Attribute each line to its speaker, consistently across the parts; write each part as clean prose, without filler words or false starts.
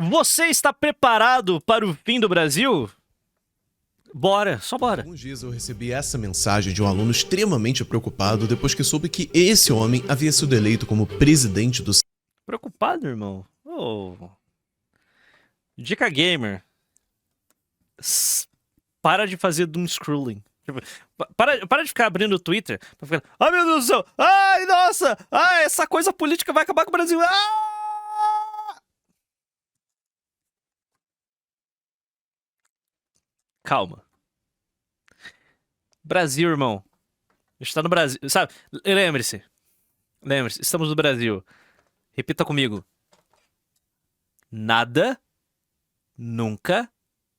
Speaker 1: Você está preparado para o fim do Brasil? Bora, só bora.
Speaker 2: Alguns dias eu recebi essa mensagem de um aluno extremamente preocupado depois que soube que esse homem havia sido eleito como presidente do
Speaker 1: Preocupado, irmão? Oh. Dica gamer. Para de fazer doom scrolling. Tipo, para de ficar abrindo o Twitter. Pra ficar, ai, meu Deus do céu. Ai, nossa. Ai, essa coisa política vai acabar com o Brasil. Calma. Brasil, irmão. A gente tá no Brasil. Sabe? Lembre-se. Lembre-se. Estamos no Brasil. Repita comigo. Nada nunca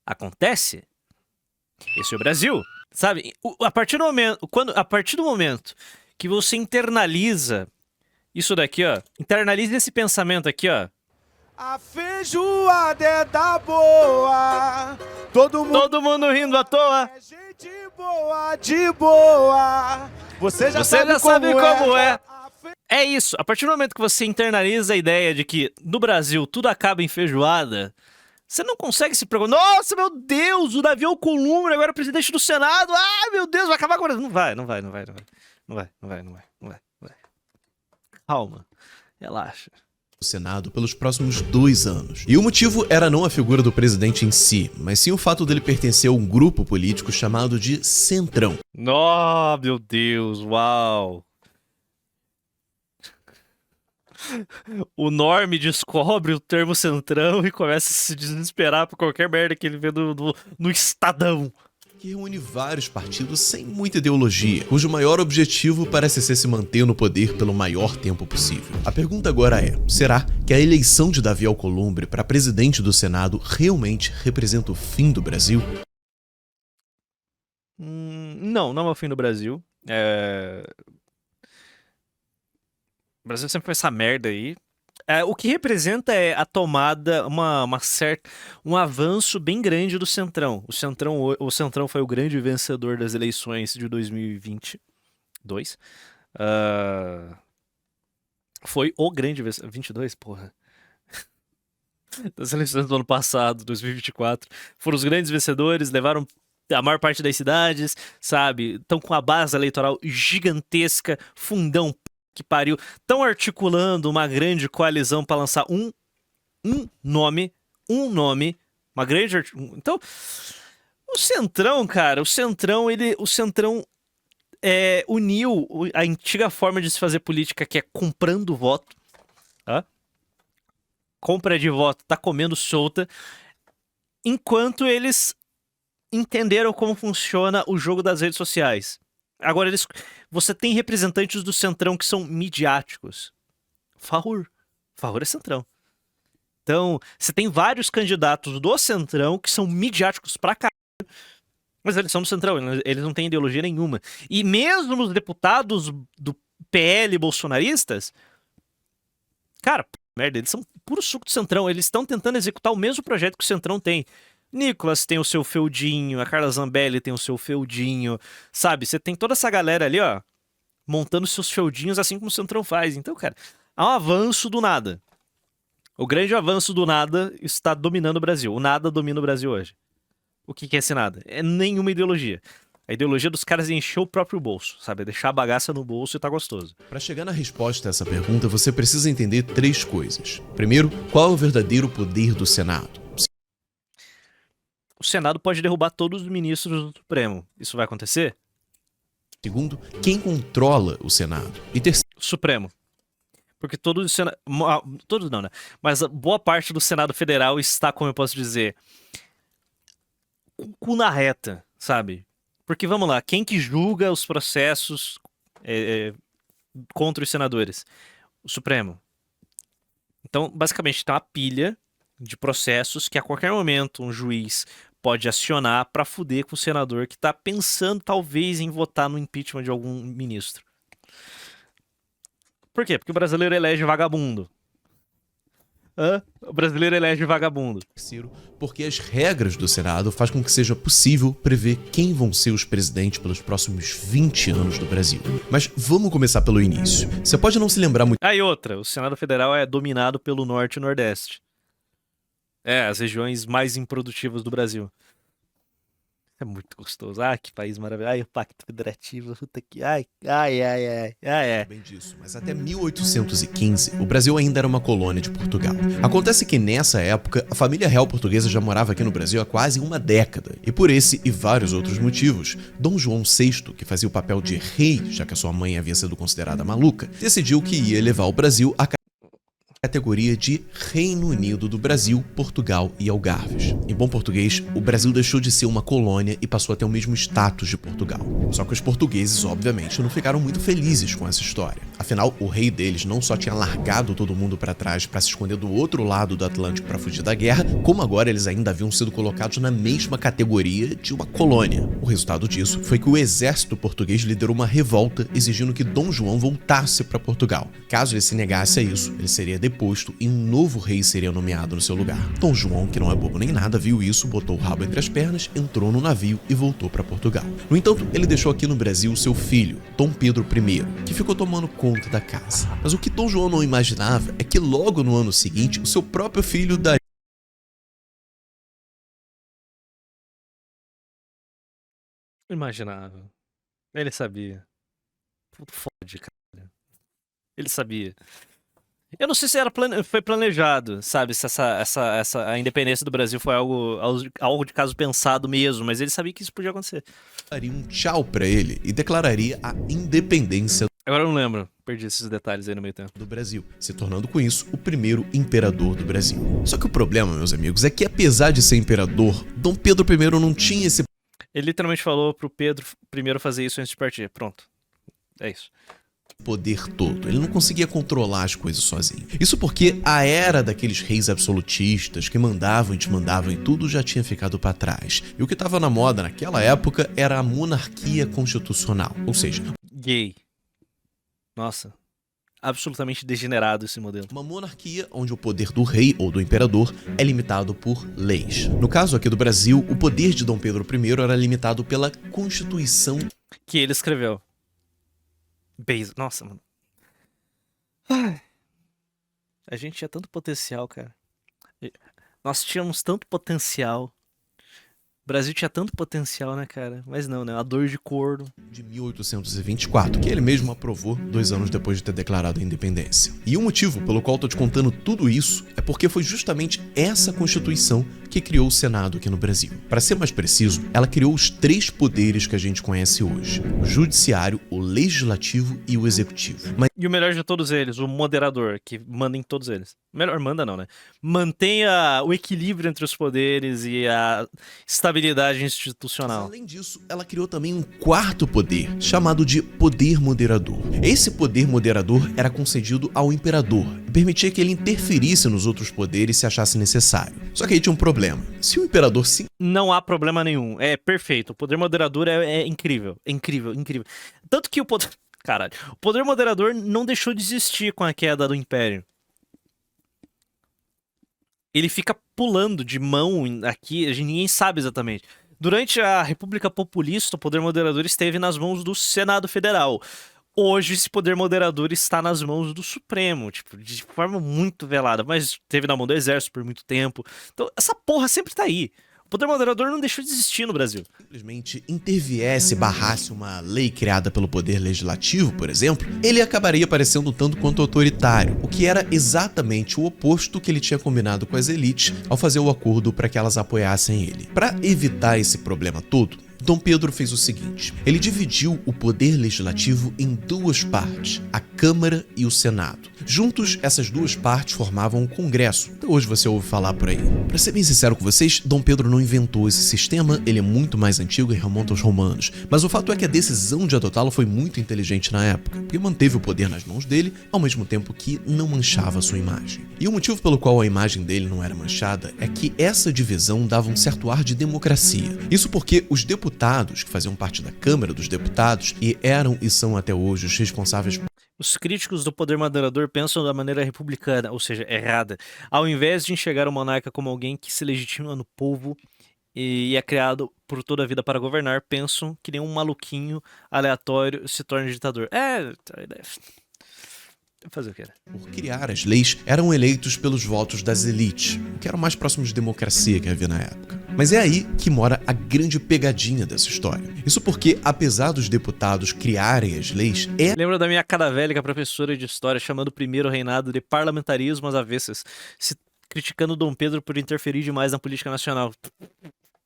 Speaker 1: acontece. Esse é o Brasil. Sabe? A partir do momento que você internaliza isso daqui, ó. Internaliza esse pensamento aqui, ó.
Speaker 3: A feijoada é da boa. Todo
Speaker 1: mundo rindo à toa.
Speaker 3: é gente boa, de boa. Você já sabe como é.
Speaker 1: É isso. A partir do momento que você internaliza a ideia de que no Brasil tudo acaba em feijoada, você não consegue se perguntar, nossa, meu Deus, o Davi Alcolumbre agora é presidente do Senado. Ai, meu Deus, vai acabar com o Brasil. Não vai. Calma. Relaxa.
Speaker 2: Senado pelos próximos 2 anos. E o motivo era não a figura do presidente em si, mas sim o fato dele pertencer a um grupo político chamado de Centrão.
Speaker 1: Oh, meu Deus, uau. O Norme descobre o termo centrão e começa a se desesperar por qualquer merda que ele vê no Estadão.
Speaker 2: Que reúne vários partidos sem muita ideologia, cujo maior objetivo parece ser se manter no poder pelo maior tempo possível. A pergunta agora é, será que a eleição de Davi Alcolumbre para presidente do Senado realmente representa o fim do Brasil?
Speaker 1: Não é o fim do Brasil. O Brasil sempre foi essa merda aí. O que representa é a tomada, um avanço bem grande do Centrão. O Centrão foi o grande vencedor das eleições de 2022. Foi o grande vencedor. 22, porra. Das eleições do ano passado, 2024. Foram os grandes vencedores, levaram a maior parte das cidades, sabe? Estão com a base eleitoral gigantesca, fundão que pariu, estão articulando uma grande coalizão para lançar um nome, uma grande... Então, o Centrão, cara, o Centrão uniu a antiga forma de se fazer política, que é comprando voto, tá? Compra de voto, tá comendo solta, enquanto eles entenderam como funciona o jogo das redes sociais. Agora, você tem representantes do Centrão que são midiáticos. Faur é Centrão. Então, você tem vários candidatos do Centrão que são midiáticos pra caralho, mas eles são do Centrão, eles não têm ideologia nenhuma. E mesmo os deputados do PL bolsonaristas, cara, merda, eles são puro suco do Centrão. Eles estão tentando executar o mesmo projeto que o Centrão tem. Nicolas tem o seu feudinho, a Carla Zambelli tem o seu feudinho, sabe? Você tem toda essa galera ali, ó, montando seus feudinhos assim como o Centrão faz. Então, cara, há um avanço do nada. O grande avanço do nada está dominando o Brasil. O nada domina o Brasil hoje. O que é esse nada? É nenhuma ideologia. A ideologia dos caras é encher o próprio bolso, sabe? É deixar a bagaça no bolso e tá gostoso.
Speaker 2: Para chegar na resposta a essa pergunta, você precisa entender 3 coisas. Primeiro, qual é o verdadeiro poder do Senado?
Speaker 1: O Senado pode derrubar todos os ministros do Supremo. Isso vai acontecer?
Speaker 2: Segundo, quem controla o Senado? E terceiro,
Speaker 1: Supremo. Porque todos os Senado... Todos não, né? Mas boa parte do Senado Federal está, como eu posso dizer, com o cu na reta, sabe? Porque, vamos lá, quem que julga os processos contra os senadores? O Supremo. Então, basicamente, tem uma pilha de processos que a qualquer momento um juiz pode acionar pra fuder com o senador que tá pensando talvez em votar no impeachment de algum ministro. Por quê? Porque o brasileiro elege vagabundo. O brasileiro elege vagabundo.
Speaker 2: porque as regras do Senado fazem com que seja possível prever quem vão ser os presidentes pelos próximos 20 anos do Brasil. Mas vamos começar pelo início. Você pode não se lembrar muito...
Speaker 1: Aí outra, o Senado Federal é dominado pelo Norte e Nordeste. as regiões mais improdutivas do Brasil. É muito gostoso. Ah, que país maravilhoso. Ai, o Pacto Federativo. Puta que... Ai.
Speaker 2: Bem disso, mas até 1815, o Brasil ainda era uma colônia de Portugal. Acontece que nessa época, a família real portuguesa já morava aqui no Brasil há quase uma década. E por esse e vários outros motivos, Dom João VI, que fazia o papel de rei, já que a sua mãe havia sido considerada maluca, decidiu que ia levar o Brasil à categoria de Reino Unido do Brasil, Portugal e Algarves. Em bom português, o Brasil deixou de ser uma colônia e passou a ter o mesmo status de Portugal. Só que os portugueses, obviamente, não ficaram muito felizes com essa história. Afinal, o rei deles não só tinha largado todo mundo para trás para se esconder do outro lado do Atlântico para fugir da guerra, como agora eles ainda haviam sido colocados na mesma categoria de uma colônia. O resultado disso foi que o exército português liderou uma revolta exigindo que Dom João voltasse para Portugal. Caso ele se negasse a isso, ele seria deposto e um novo rei seria nomeado no seu lugar. Dom João, que não é bobo nem nada, viu isso, botou o rabo entre as pernas, entrou no navio e voltou para Portugal. No entanto, ele deixou aqui no Brasil seu filho, Dom Pedro I, que ficou tomando conta da casa. Mas o que Dom João não imaginava é que logo no ano seguinte, o seu próprio filho daria
Speaker 1: Imaginável. Ele sabia. Puto fode, cara. Ele sabia. Eu não sei se foi planejado, sabe? Se a independência do Brasil foi algo de caso pensado mesmo, mas ele sabia que isso podia acontecer.
Speaker 2: um tchau para ele e declararia a independência
Speaker 1: Agora eu não lembro. Perdi esses detalhes aí no meio tempo.
Speaker 2: do Brasil, se tornando com isso o primeiro imperador do Brasil. Só que o problema, meus amigos, é que apesar de ser imperador, Dom Pedro I não tinha esse
Speaker 1: Ele literalmente falou pro Pedro I fazer isso antes de partir. Pronto. É isso.
Speaker 2: poder todo. Ele não conseguia controlar as coisas sozinho. Isso porque a era daqueles reis absolutistas que mandavam e desmandavam em tudo já tinha ficado para trás. E o que estava na moda naquela época era a monarquia constitucional, ou seja,
Speaker 1: Gay. Nossa. Absolutamente degenerado esse modelo.
Speaker 2: uma monarquia onde o poder do rei ou do imperador é limitado por leis. No caso aqui do Brasil, o poder de Dom Pedro I era limitado pela Constituição
Speaker 1: Que ele escreveu. Nossa, mano. Ai. A gente tinha tanto potencial, cara. Nós tínhamos tanto potencial. O Brasil tinha tanto potencial, né, cara? Mas não, né? A dor de corno.
Speaker 2: de 1824, que ele mesmo aprovou 2 anos depois de ter declarado a independência. E o motivo pelo qual estou te contando tudo isso é porque foi justamente essa Constituição que criou o Senado aqui no Brasil. Para ser mais preciso, ela criou os 3 poderes que a gente conhece hoje: o judiciário, o legislativo e o executivo. Mas
Speaker 1: E o melhor de todos eles, o moderador, que manda em todos eles. Melhor, manda não, né? Mantenha o equilíbrio entre os poderes e a estabilidade institucional.
Speaker 2: além disso, ela criou também um 4º poder, chamado de poder moderador. Esse poder moderador era concedido ao imperador e permitia que ele interferisse nos outros poderes se achasse necessário. Só que aí tinha um problema. Se o imperador
Speaker 1: Não há problema nenhum. É perfeito. O poder moderador é incrível. É incrível, incrível. Tanto que o poder... Caralho. O poder moderador não deixou de existir com a queda do Império. Ele fica pulando de mão aqui, ninguém sabe exatamente. Durante a República Populista, o poder moderador esteve nas mãos do Senado Federal. Hoje, esse poder moderador está nas mãos do Supremo, tipo, de forma muito velada, mas esteve na mão do Exército por muito tempo. Então, essa porra sempre tá aí. O poder moderador não deixou de existir no Brasil.
Speaker 2: simplesmente interviesse, barrasse uma lei criada pelo poder legislativo, por exemplo, ele acabaria parecendo um tanto quanto autoritário, o que era exatamente o oposto que ele tinha combinado com as elites ao fazer o acordo para que elas apoiassem ele. Para evitar esse problema todo, Dom Pedro fez o seguinte: ele dividiu o poder legislativo em 2 partes, a Câmara e o Senado. Juntos, essas 2 partes formavam o Congresso. Até hoje você ouve falar por aí. Para ser bem sincero com vocês, Dom Pedro não inventou esse sistema, ele é muito mais antigo e remonta aos romanos. Mas o fato é que a decisão de adotá-lo foi muito inteligente na época, porque manteve o poder nas mãos dele, ao mesmo tempo que não manchava a sua imagem. E o motivo pelo qual a imagem dele não era manchada é que essa divisão dava um certo ar de democracia. Isso porque os deputados que faziam parte da Câmara dos Deputados e eram e são até hoje os responsáveis.
Speaker 1: Os críticos do poder moderador pensam da maneira republicana, ou seja, errada. Ao invés de enxergar o monarca como alguém que se legitima no povo e é criado por toda a vida para governar, pensam que nenhum maluquinho aleatório se torna ditador. Fazer o quê?
Speaker 2: Por criar as leis, eram eleitos pelos votos das elites, o que era o mais próximo de democracia que havia na época. Mas é aí que mora a grande pegadinha dessa história. Isso porque, apesar dos deputados criarem as leis,
Speaker 1: Lembra da minha cadavélica professora de história chamando o primeiro reinado de parlamentarismo às avessas, se criticando Dom Pedro por interferir demais na política nacional.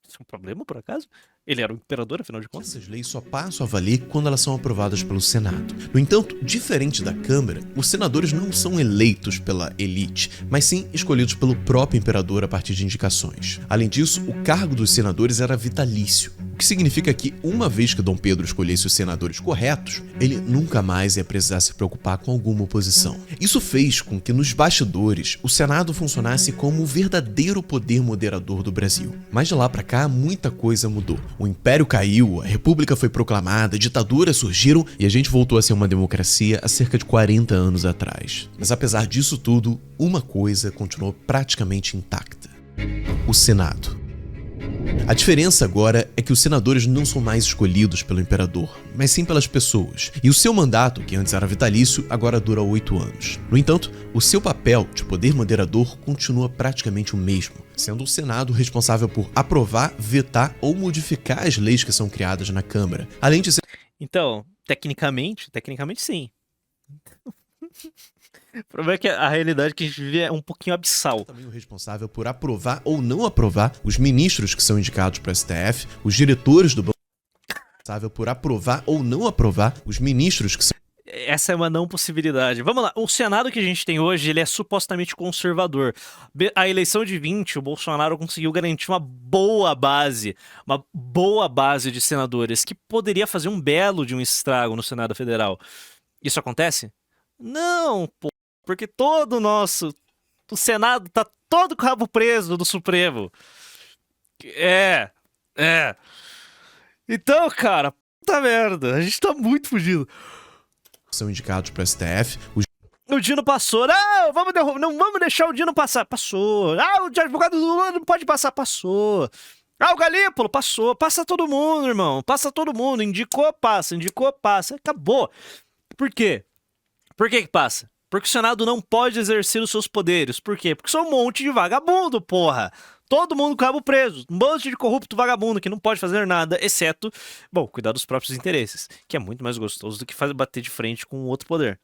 Speaker 1: Isso é um problema, por acaso? Ele era o imperador, afinal de contas?
Speaker 2: essas leis só passam a valer quando elas são aprovadas pelo Senado. No entanto, diferente da Câmara, os senadores não são eleitos pela elite, mas sim escolhidos pelo próprio imperador a partir de indicações. Além disso, o cargo dos senadores era vitalício, o que significa que, uma vez que Dom Pedro escolhesse os senadores corretos, ele nunca mais ia precisar se preocupar com alguma oposição. Isso fez com que, nos bastidores, o Senado funcionasse como o verdadeiro poder moderador do Brasil. Mas de lá pra cá, muita coisa mudou. O Império caiu, a República foi proclamada, ditaduras surgiram e a gente voltou a ser uma democracia há cerca de 40 anos atrás. Mas apesar disso tudo, uma coisa continuou praticamente intacta: o Senado. A diferença agora é que os senadores não são mais escolhidos pelo imperador, mas sim pelas pessoas. E o seu mandato, que antes era vitalício, agora dura 8 anos. No entanto, o seu papel de poder moderador continua praticamente o mesmo, sendo o Senado responsável por aprovar, vetar ou modificar as leis que são criadas na Câmara. Além de ser...
Speaker 1: Então, tecnicamente sim. O problema é que a realidade que a gente vive é um pouquinho abissal.
Speaker 2: também o responsável por aprovar ou não aprovar os ministros que são indicados para o STF, os diretores do banco responsável por aprovar ou não aprovar os ministros que são...
Speaker 1: Essa é uma não possibilidade. Vamos lá, o Senado que a gente tem hoje, ele é supostamente conservador. A eleição de 20, o Bolsonaro conseguiu garantir uma boa base de senadores, que poderia fazer um belo de um estrago no Senado Federal. Isso acontece? Não, pô, porque o Senado tá todo com o rabo preso do Supremo. Então, cara, puta merda, a gente tá muito fugido.
Speaker 2: são indicados para o STF,
Speaker 1: O Dino passou. Não vamos deixar o Dino passar. Passou. O advogado do Lula não pode passar. Passou. O Galípolo passou. Passa todo mundo, irmão. Passa todo mundo. Indicou, passa. Indicou, passa. Acabou. Por quê? Por que passa? Porque o Senado não pode exercer os seus poderes. Por quê? Porque são um monte de vagabundo, porra. Todo mundo com cabo preso. Um monte de corrupto vagabundo que não pode fazer nada, exceto, cuidar dos próprios interesses. Que é muito mais gostoso do que bater de frente com outro poder.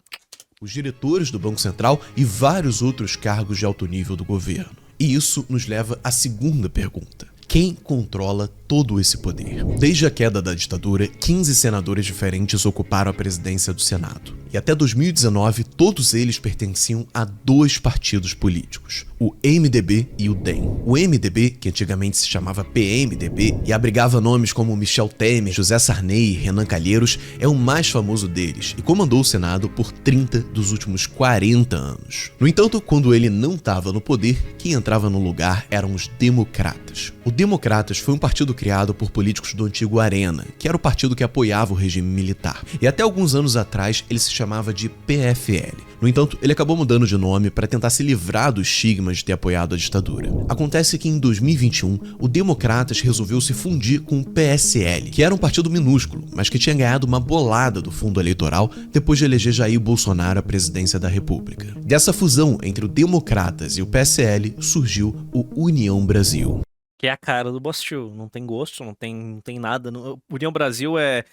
Speaker 2: Os diretores do Banco Central e vários outros cargos de alto nível do governo. E isso nos leva à segunda pergunta: quem controla todo esse poder? Desde a queda da ditadura, 15 senadores diferentes ocuparam a presidência do Senado. E até 2019, todos eles pertenciam a 2 partidos políticos, o MDB e o DEM. O MDB, que antigamente se chamava PMDB e abrigava nomes como Michel Temer, José Sarney e Renan Calheiros, é o mais famoso deles e comandou o Senado por 30 dos últimos 40 anos. No entanto, quando ele não estava no poder, quem entrava no lugar eram os Democratas. O Democratas foi um partido criado por políticos do antigo Arena, que era o partido que apoiava o regime militar. E até alguns anos atrás, ele se chamava de PFL. No entanto, ele acabou mudando de nome para tentar se livrar do estigma de ter apoiado a ditadura. Acontece que em 2021, o Democratas resolveu se fundir com o PSL, que era um partido minúsculo, mas que tinha ganhado uma bolada do fundo eleitoral depois de eleger Jair Bolsonaro à presidência da República. Dessa fusão entre o Democratas e o PSL surgiu o União Brasil.
Speaker 1: Que é a cara do Bostil. Não tem gosto, não tem nada. União Brasil é...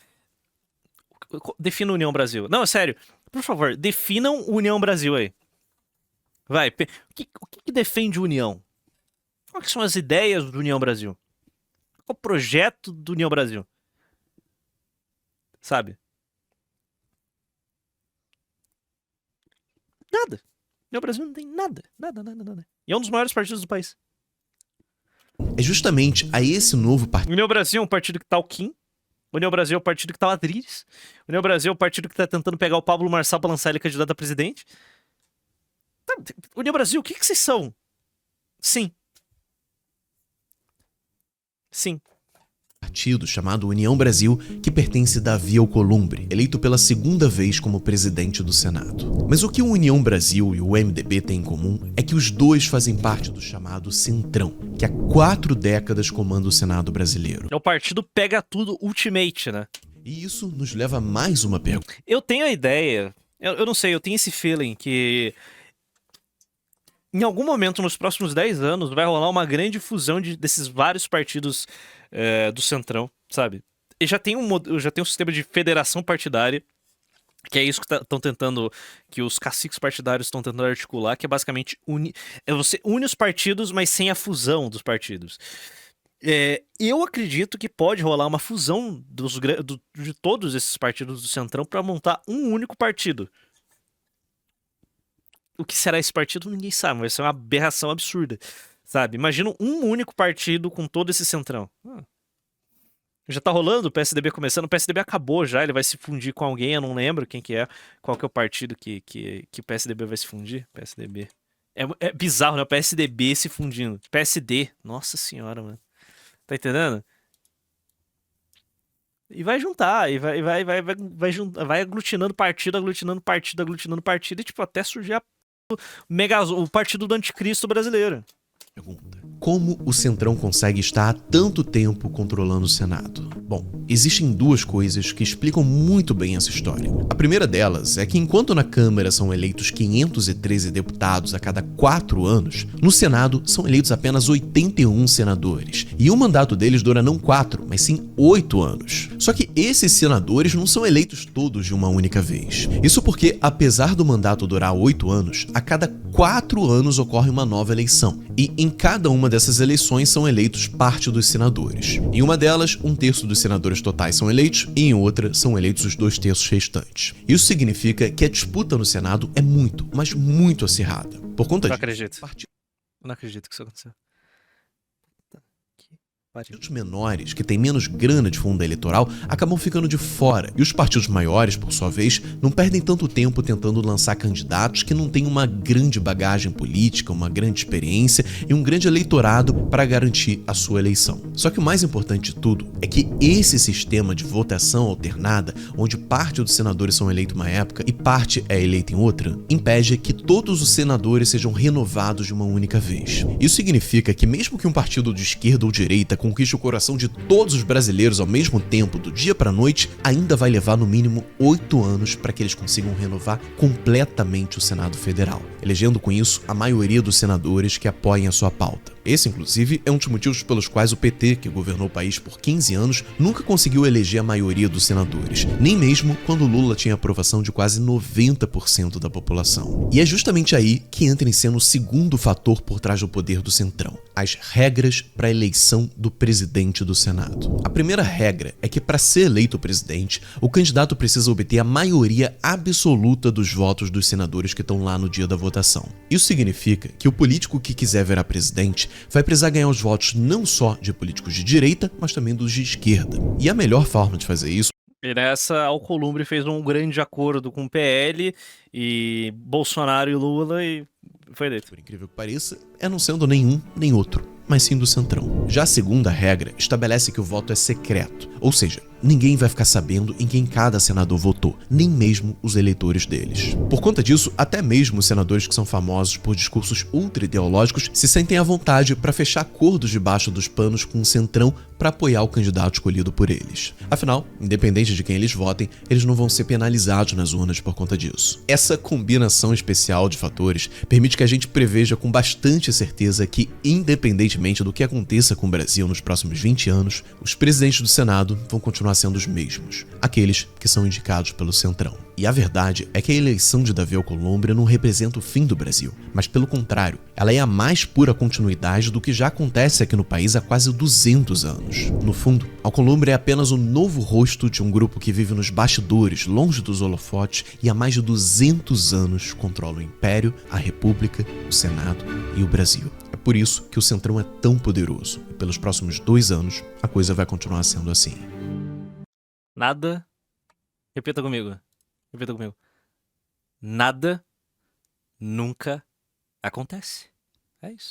Speaker 1: Defina União Brasil. Não, é sério. Por favor, definam União Brasil aí. Vai. O que defende União? Quais são as ideias do União Brasil? Qual o projeto do União Brasil? Sabe? Nada. União Brasil não tem nada. Nada. E é um dos maiores partidos do país.
Speaker 2: É justamente a esse novo partido.
Speaker 1: União Brasil é um partido que tá o Kim. União Brasil é o partido que tá o Adriles. União Brasil é o partido que tá tentando pegar o Pablo Marçal pra lançar ele candidato a presidente. União Brasil, o que vocês são? Sim.
Speaker 2: Partido chamado União Brasil, que pertence a Davi Alcolumbre, eleito pela segunda vez como presidente do Senado. Mas o que o União Brasil e o MDB têm em comum é que os dois fazem parte do chamado Centrão, que há 4 décadas comanda o Senado brasileiro.
Speaker 1: É o partido pega tudo ultimate, né?
Speaker 2: E isso nos leva a mais uma pergunta.
Speaker 1: Eu tenho a ideia, Eu não sei, eu tenho esse feeling que em algum momento nos próximos 10 anos vai rolar uma grande fusão desses vários partidos do Centrão, sabe? E já tem um sistema de federação partidária, que é isso que estão tentando, que os caciques partidários estão tentando articular, que é basicamente você une os partidos, mas sem a fusão dos partidos. Eu acredito que pode rolar uma fusão de todos esses partidos do Centrão para montar um único partido. O que será esse partido, ninguém sabe, mas vai ser uma aberração absurda, sabe? Imagina um único partido com todo esse Centrão. Já tá rolando o PSDB começando, o PSDB acabou já, ele vai se fundir com alguém, eu não lembro quem que é, qual que é o partido que o PSDB vai se fundir, PSDB. É bizarro, né? O PSDB se fundindo. PSD, nossa senhora, mano. Tá entendendo? E vai juntar, e vai aglutinando partido, aglutinando partido, aglutinando partido, e tipo, até surgir o partido do anticristo brasileiro.
Speaker 2: Pergunta: como o Centrão consegue estar há tanto tempo controlando o Senado? Bom, existem duas coisas que explicam muito bem essa história. A primeira delas é que enquanto na Câmara são eleitos 513 deputados a cada 4 anos, no Senado são eleitos apenas 81 senadores. E o mandato deles dura não 4, mas sim 8 anos. Só que esses senadores não são eleitos todos de uma única vez. Isso porque, apesar do mandato durar 8 anos, a cada 4 anos ocorre uma nova eleição. E em cada uma dessas eleições são eleitos parte dos senadores. Em uma delas, 1/3 dos senadores totais são eleitos e em outra são eleitos os 2/3 restantes. Isso significa que a disputa no Senado é muito, mas muito acirrada. Por conta
Speaker 1: Não
Speaker 2: disso,
Speaker 1: acredito. Não acredito que isso aconteceu.
Speaker 2: partidos menores, que têm menos grana de fundo eleitoral, acabam ficando de fora. E os partidos maiores, por sua vez, não perdem tanto tempo tentando lançar candidatos que não têm uma grande bagagem política, uma grande experiência e um grande eleitorado para garantir a sua eleição. Só que o mais importante de tudo é que esse sistema de votação alternada, onde parte dos senadores são eleitos em uma época e parte é eleita em outra, impede que todos os senadores sejam renovados de uma única vez. Isso significa que mesmo que um partido de esquerda ou direita conquiste o coração de todos os brasileiros ao mesmo tempo, do dia para a noite, ainda vai levar no mínimo 8 anos para que eles consigam renovar completamente o Senado Federal, elegendo com isso a maioria dos senadores que apoiem a sua pauta. Esse, inclusive, é um dos motivos pelos quais o PT, que governou o país por 15 anos, nunca conseguiu eleger a maioria dos senadores, nem mesmo quando Lula tinha aprovação de quase 90% da população. E é justamente aí que entra em cena o segundo fator por trás do poder do Centrão: as regras para a eleição do presidente do Senado. A primeira regra é que, para ser eleito presidente, o candidato precisa obter a maioria absoluta dos votos dos senadores que estão lá no dia da votação. Isso significa que o político que quiser virar presidente vai precisar ganhar os votos não só de políticos de direita, mas também dos de esquerda. E a melhor forma de fazer isso...
Speaker 1: E nessa, Alcolumbre fez um grande acordo com o PL e Bolsonaro e Lula e foi eleito.
Speaker 2: Por incrível que pareça, é não sendo nenhum nem outro, mas sim do Centrão. Já a segunda regra estabelece que o voto é secreto, ou seja, ninguém vai ficar sabendo em quem cada senador votou, nem mesmo os eleitores deles. Por conta disso, até mesmo os senadores que são famosos por discursos ultra-ideológicos se sentem à vontade para fechar acordos debaixo dos panos com o Centrão para apoiar o candidato escolhido por eles. Afinal, independente de quem eles votem, eles não vão ser penalizados nas urnas por conta disso. Essa combinação especial de fatores permite que a gente preveja com bastante certeza que, independentemente do que aconteça com o Brasil nos próximos 20 anos, os presidentes do Senado vão continuar sendo os mesmos, aqueles que são indicados pelo Centrão. E a verdade é que a eleição de Davi Alcolumbre não representa o fim do Brasil, mas pelo contrário, ela é a mais pura continuidade do que já acontece aqui no país há quase 200 anos. No fundo, Alcolumbre é apenas o novo rosto de um grupo que vive nos bastidores, longe dos holofotes, e há mais de 200 anos controla o Império, a República, o Senado e o Brasil. É por isso que o Centrão é tão poderoso, e pelos próximos 2 anos, a coisa vai continuar sendo assim.
Speaker 1: Nada. Repita comigo. Repita comigo. Nada nunca acontece. É isso.